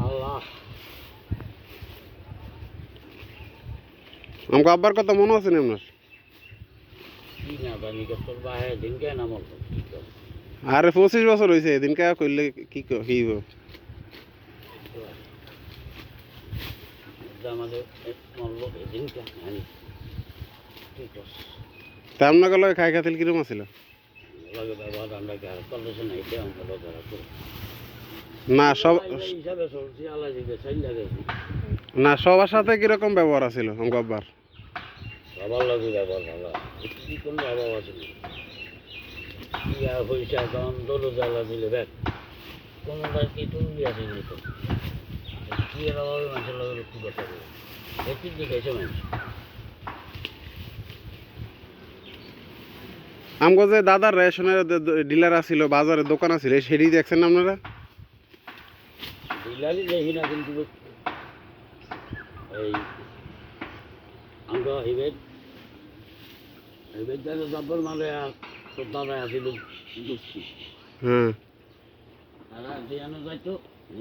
আল্লাহ আমাকে আব্বার কথা মনে আছে না আপনার? কি না জানি তোর বাহে দিনকে না মরল আরে 25 বছর হয়েছে এদিনকে করলে কি হইব? আমাদের মরল এদিনকে জানি ঠিক আছে তেমন গেল খাই খাতিল কিরম আছিল? লাগে ব্যবহার আমরা কলেজে নাই আমরা লোকেরা না সব হিসাবে চলছি আল্লাহ দিকে চাই লাগাইছি না সবার সাথে কিরকম ব্যবহার আছিল আমাকে আব্বার? সবার লাগে ব্যবহার ভালো কি কোনো অভাব আছে ইয়া পয়সা দাম দলো জ্বালা দিলে ব্যাগ কোনোটা কি তুমি আসেনি তো কি এর অভাবে মানুষের লগে কি কথা বলে একটু দেখাইছে মানুষ আমগো যে দাদার রেশনের ডিলার আছিল বাজারে দোকান আছিল সেটি দেখছেন না আপনারা? ডিলারই দেখি না কিন্তু এই আমরা হিবেদ হিবেদ যাতে জব্বর মারে আর তোর দাদা আসিল দুষ্টি হ্যাঁ তারা যেন যাইতো